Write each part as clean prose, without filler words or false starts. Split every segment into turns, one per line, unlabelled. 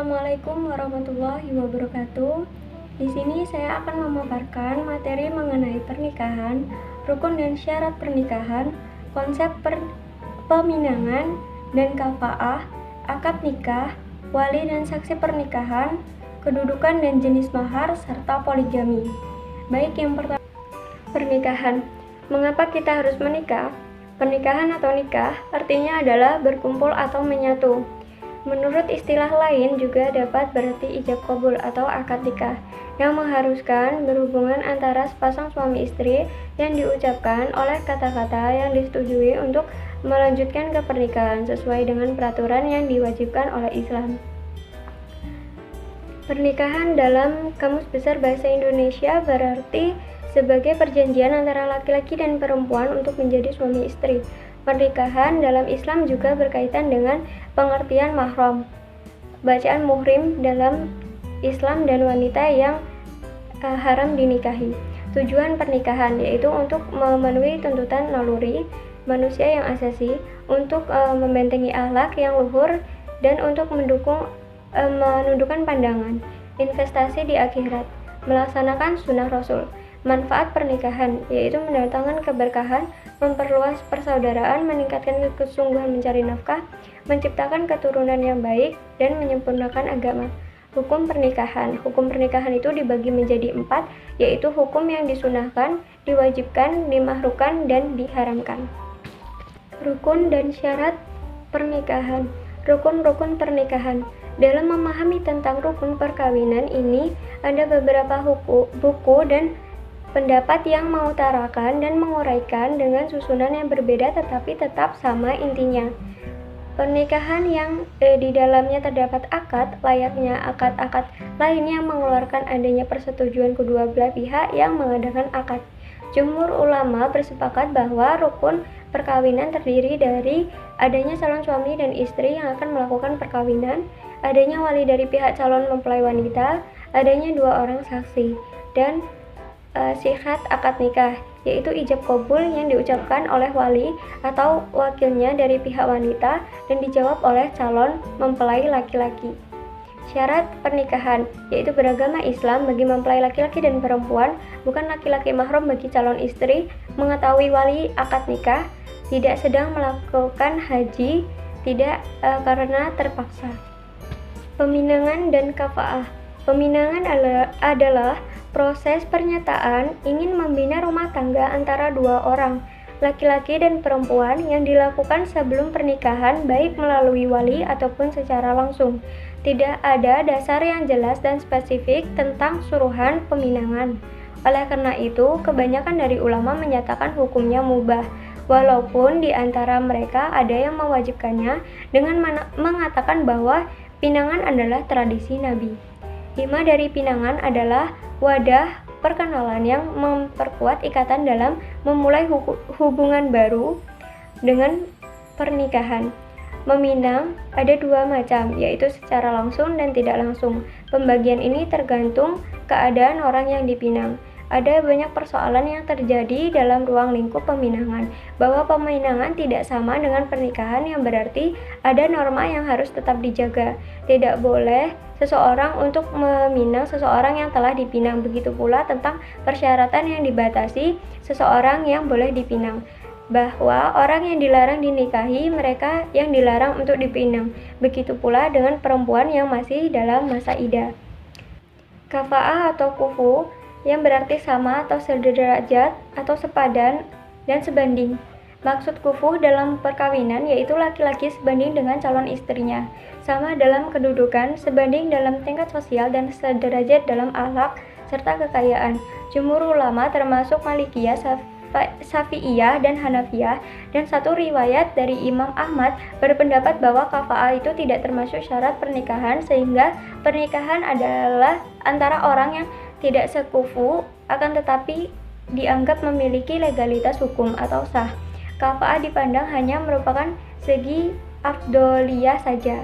Assalamualaikum warahmatullahi wabarakatuh. Di sini saya akan memaparkan materi mengenai pernikahan, rukun dan syarat pernikahan, konsep peminangan dan kafa'ah, akad nikah, wali dan saksi pernikahan, kedudukan dan jenis mahar, serta poligami. Baik, yang pertama, pernikahan. Mengapa kita harus menikah? Pernikahan atau nikah artinya adalah berkumpul atau menyatu. Menurut istilah lain juga dapat berarti ijab qabul atau akad nikah, yang mengharuskan berhubungan antara sepasang suami istri yang diucapkan oleh kata-kata yang disetujui untuk melanjutkan ke pernikahan sesuai dengan peraturan yang diwajibkan oleh Islam. Pernikahan dalam Kamus Besar Bahasa Indonesia berarti sebagai perjanjian antara laki-laki dan perempuan untuk menjadi suami istri. Pernikahan dalam Islam juga berkaitan dengan pengertian mahram, bacaan muhrim dalam Islam, dan wanita yang haram dinikahi. Tujuan pernikahan yaitu untuk memenuhi tuntutan naluri manusia yang asasi, untuk membentengi akhlak yang luhur, dan untuk menundukkan pandangan, investasi di akhirat, melaksanakan sunnah Rasul. Manfaat pernikahan yaitu mendatangkan keberkahan, memperluas persaudaraan, meningkatkan kesungguhan mencari nafkah, menciptakan keturunan yang baik, dan menyempurnakan agama. Hukum pernikahan. Hukum pernikahan itu dibagi menjadi 4, yaitu hukum yang disunahkan, diwajibkan, dimahrukan, dan diharamkan. Rukun dan syarat pernikahan. Rukun-rukun pernikahan. Dalam memahami tentang rukun perkawinan ini, ada beberapa buku dan pendapat yang mengutarakan dan menguraikan dengan susunan yang berbeda tetapi tetap sama intinya. Pernikahan yang di dalamnya terdapat akad, layaknya akad-akad lainnya mengeluarkan adanya persetujuan kedua belah pihak yang mengadakan akad. Jumhur ulama bersepakat bahwa rukun perkawinan terdiri dari adanya calon suami dan istri yang akan melakukan perkawinan, adanya wali dari pihak calon mempelai wanita, adanya 2 orang saksi, dan syihat akad nikah, yaitu ijab qabul yang diucapkan oleh wali atau wakilnya dari pihak wanita dan dijawab oleh calon mempelai laki-laki. Syarat pernikahan yaitu beragama Islam bagi mempelai laki-laki dan perempuan, bukan laki-laki mahram bagi calon istri, mengetahui wali akad nikah, tidak sedang melakukan haji, tidak karena terpaksa. Peminangan dan kafa'ah. Peminangan adalah proses pernyataan ingin membina rumah tangga antara 2 orang, laki-laki dan perempuan, yang dilakukan sebelum pernikahan baik melalui wali ataupun secara langsung. Tidak ada dasar yang jelas dan spesifik tentang suruhan peminangan. Oleh karena itu, kebanyakan dari ulama menyatakan hukumnya mubah, walaupun di antara mereka ada yang mewajibkannya dengan mengatakan bahwa pinangan adalah tradisi Nabi. Hikmah dari pinangan adalah wadah perkenalan yang memperkuat ikatan dalam memulai hubungan baru dengan pernikahan. Meminang ada 2 macam, yaitu secara langsung dan tidak langsung. Pembagian ini tergantung keadaan orang yang dipinang. Ada banyak persoalan yang terjadi dalam ruang lingkup peminangan, bahwa peminangan tidak sama dengan pernikahan, yang berarti ada norma yang harus tetap dijaga. Tidak boleh seseorang untuk meminang seseorang yang telah dipinang, begitu pula tentang persyaratan yang dibatasi seseorang yang boleh dipinang, bahwa orang yang dilarang dinikahi mereka yang dilarang untuk dipinang, begitu pula dengan perempuan yang masih dalam masa iddah. Kafa'ah atau kufu yang berarti sama atau sederajat atau sepadan dan sebanding. Maksud kufu dalam perkawinan yaitu laki-laki sebanding dengan calon istrinya, sama dalam kedudukan, sebanding dalam tingkat sosial, dan sederajat dalam akhlak serta kekayaan. Jumhur ulama termasuk Malikiyah, Syafi'iyah, dan Hanafiyah, dan satu riwayat dari Imam Ahmad berpendapat bahwa kafa'ah itu tidak termasuk syarat pernikahan, sehingga pernikahan adalah antara orang yang tidak sekufu akan tetapi dianggap memiliki legalitas hukum atau sah. Kafa'ah dipandang hanya merupakan segi afdoliyah saja.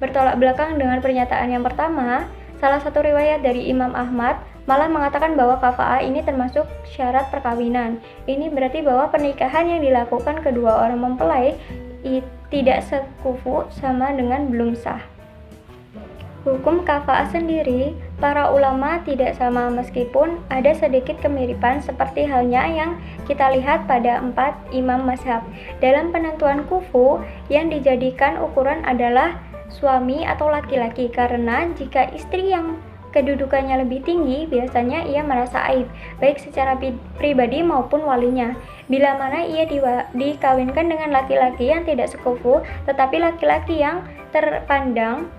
Bertolak belakang dengan pernyataan yang pertama, salah satu riwayat dari Imam Ahmad malah mengatakan bahwa kafa'ah ini termasuk syarat perkawinan. Ini berarti bahwa pernikahan yang dilakukan kedua orang mempelai tidak sekufu sama dengan belum sah. Hukum kafa'ah sendiri, para ulama tidak sama meskipun ada sedikit kemiripan seperti halnya yang kita lihat pada 4 imam mazhab. Dalam penentuan kufu, yang dijadikan ukuran adalah suami atau laki-laki, karena jika istri yang kedudukannya lebih tinggi, biasanya ia merasa aib, baik secara pribadi maupun walinya. Bila mana ia dikawinkan dengan laki-laki yang tidak sekufu, tetapi laki-laki yang terpandang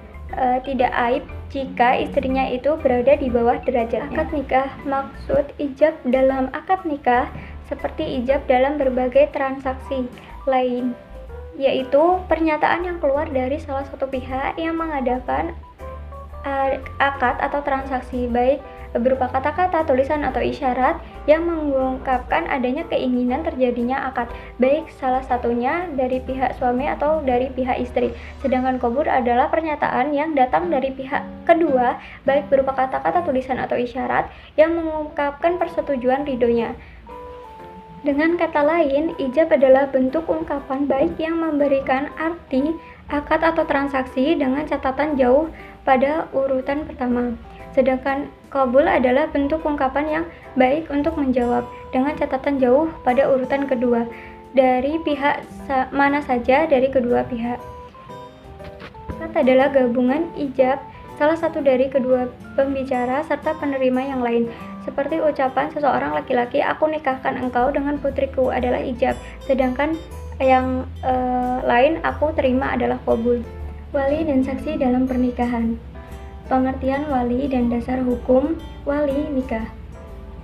tidak aib jika istrinya itu berada di bawah derajatnya. Akad nikah, maksud ijab dalam akad nikah seperti ijab dalam berbagai transaksi lain, yaitu pernyataan yang keluar dari salah satu pihak yang mengadakan akad atau transaksi, baik berupa kata-kata, tulisan, atau isyarat yang mengungkapkan adanya keinginan terjadinya akad, baik salah satunya dari pihak suami atau dari pihak istri. Sedangkan qabul adalah pernyataan yang datang dari pihak kedua, baik berupa kata-kata, tulisan, atau isyarat yang mengungkapkan persetujuan ridhonya. Dengan kata lain, ijab adalah bentuk ungkapan baik yang memberikan arti akad atau transaksi dengan catatan jauh pada urutan pertama. Sedangkan qabul adalah bentuk ungkapan yang baik untuk menjawab dengan catatan jauh pada urutan kedua dari pihak mana saja dari kedua pihak. Akad adalah gabungan ijab salah satu dari kedua pembicara serta penerima yang lain. Seperti ucapan seseorang laki-laki, "Aku nikahkan engkau dengan putriku," adalah ijab, sedangkan yang lain, "Aku terima," adalah qabul. Wali dan saksi dalam pernikahan. Pengertian wali dan dasar hukum wali nikah.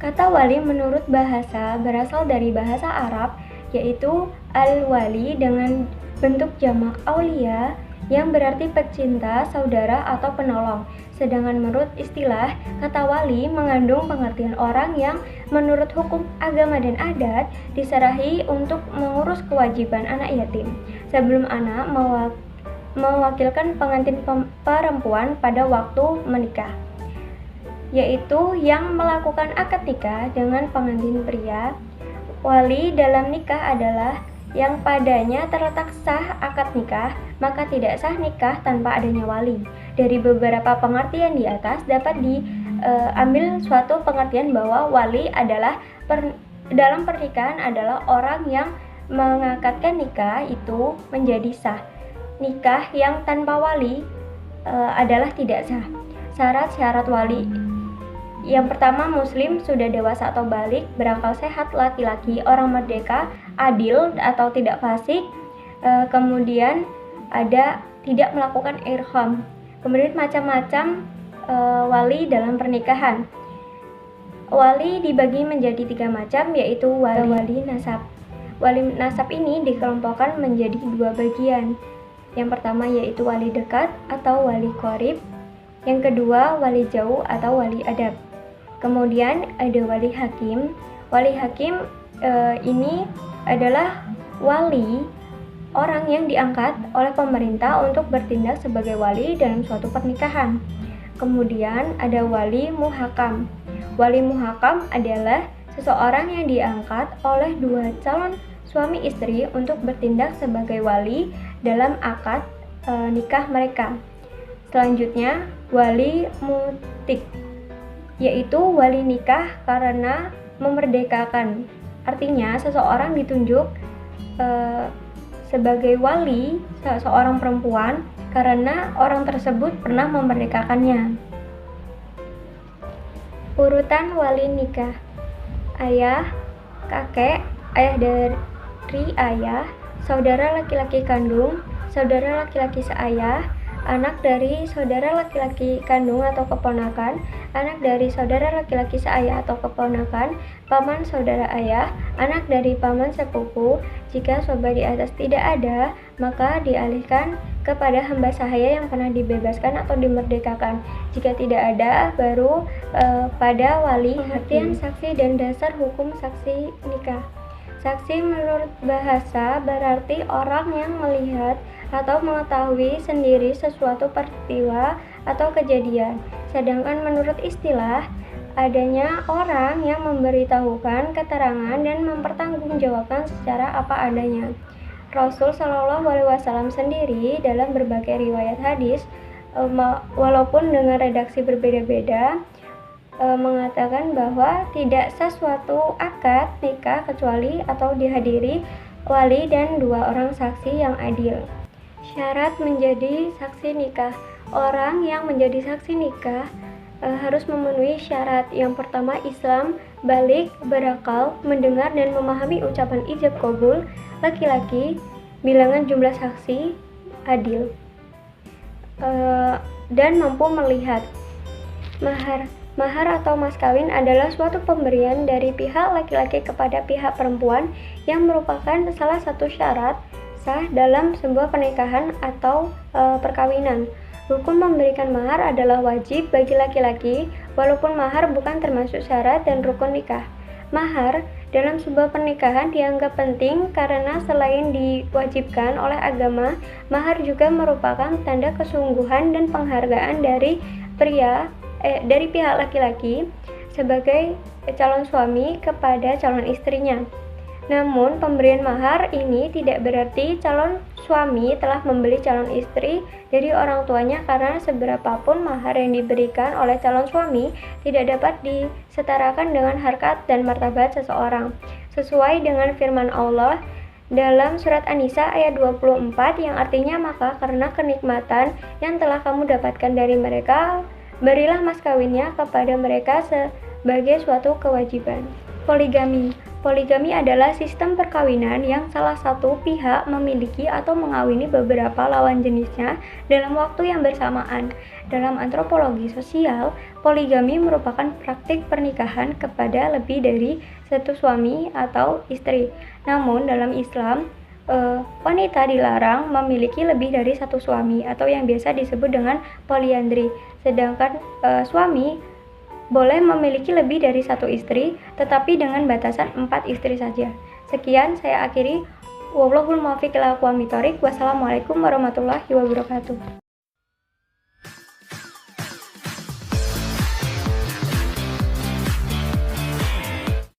Kata wali menurut bahasa berasal dari bahasa Arab, yaitu al-wali dengan bentuk jamak aulia yang berarti pecinta, saudara, atau penolong. Sedangkan menurut istilah, kata wali mengandung pengertian orang yang menurut hukum agama dan adat diserahi untuk mengurus kewajiban anak yatim sebelum anak mewakilkan pengantin perempuan pada waktu menikah, yaitu yang melakukan akad nikah dengan pengantin pria. Wali dalam nikah adalah yang padanya terletak sah akad nikah, maka tidak sah nikah tanpa adanya wali. Dari beberapa pengertian di atas dapat diambil suatu pengertian bahwa wali adalah dalam pernikahan adalah orang yang mengakadkan nikah itu menjadi sah. Nikah yang tanpa wali adalah tidak sah. Syarat-syarat wali: yang pertama, muslim, sudah dewasa atau balik, berakal sehat, laki-laki, orang merdeka, adil atau tidak fasik. Kemudian ada tidak melakukan irham. Kemudian macam-macam wali dalam pernikahan. Wali dibagi menjadi 3 macam, yaitu wali nasab. Wali nasab ini dikelompokkan menjadi 2 bagian. Yang pertama yaitu wali dekat atau wali qarib. Yang kedua wali jauh atau wali adab. Kemudian ada wali hakim. Wali hakim ini adalah wali orang yang diangkat oleh pemerintah untuk bertindak sebagai wali dalam suatu pernikahan. Kemudian ada wali muhakam. Wali muhakam adalah seseorang yang diangkat oleh 2 calon suami istri untuk bertindak sebagai wali dalam akad nikah mereka. Selanjutnya, wali mutik, yaitu wali nikah karena memerdekakan. Artinya, seseorang ditunjuk sebagai wali seorang perempuan karena orang tersebut pernah memerdekakannya. Urutan wali nikah: ayah, kakek, ayah dari ayah, saudara laki-laki kandung, saudara laki-laki seayah, anak dari saudara laki-laki kandung atau keponakan, anak dari saudara laki-laki seayah atau keponakan, paman saudara ayah, anak dari paman sepupu. Jika sebab di atas tidak ada, maka dialihkan kepada hamba sahaya yang pernah dibebaskan atau dimerdekakan. Jika tidak ada, baru pada wali. Pengertian saksi dan dasar hukum saksi nikah. Saksi menurut bahasa berarti orang yang melihat atau mengetahui sendiri sesuatu peristiwa atau kejadian. Sedangkan menurut istilah, adanya orang yang memberitahukan keterangan dan mempertanggungjawabkan secara apa adanya. Rasul Shallallahu Alaihi Wasallam sendiri dalam berbagai riwayat hadis walaupun dengan redaksi berbeda-beda, mengatakan bahwa tidak sah suatu akad nikah kecuali atau dihadiri wali dan 2 orang saksi yang adil. Syarat menjadi saksi nikah. Orang yang menjadi saksi nikah harus memenuhi syarat. Yang pertama, Islam, balik, berakal, mendengar dan memahami ucapan ijab kabul, laki-laki, bilangan jumlah saksi adil, dan mampu melihat. Mahar atau mas kawin adalah suatu pemberian dari pihak laki-laki kepada pihak perempuan yang merupakan salah satu syarat sah dalam sebuah pernikahan atau perkawinan. Hukum memberikan mahar adalah wajib bagi laki-laki, walaupun mahar bukan termasuk syarat dan rukun nikah. Mahar dalam sebuah pernikahan dianggap penting karena selain diwajibkan oleh agama, mahar juga merupakan tanda kesungguhan dan penghargaan dari pihak laki-laki sebagai calon suami kepada calon istrinya. Namun, pemberian mahar ini tidak berarti calon suami telah membeli calon istri dari orang tuanya, karena seberapapun mahar yang diberikan oleh calon suami tidak dapat disetarakan dengan harkat dan martabat seseorang. Sesuai dengan firman Allah dalam surat An-Nisa ayat 24 yang artinya, maka karena kenikmatan yang telah kamu dapatkan dari mereka, berilah mas kawinnya kepada mereka sebagai suatu kewajiban. Poligami adalah sistem perkawinan yang salah satu pihak memiliki atau mengawini beberapa lawan jenisnya dalam waktu yang bersamaan. Dalam antropologi sosial, poligami merupakan praktik pernikahan kepada lebih dari satu suami atau istri. Namun dalam Islam, wanita dilarang memiliki lebih dari satu suami atau yang biasa disebut dengan poliandri. Sedangkan suami boleh memiliki lebih dari satu istri, tetapi dengan batasan 4 istri saja. Sekian, saya akhiri. Wallahul muwaffiq ila aqwamit thoriq. Wassalamualaikum warahmatullahi wabarakatuh.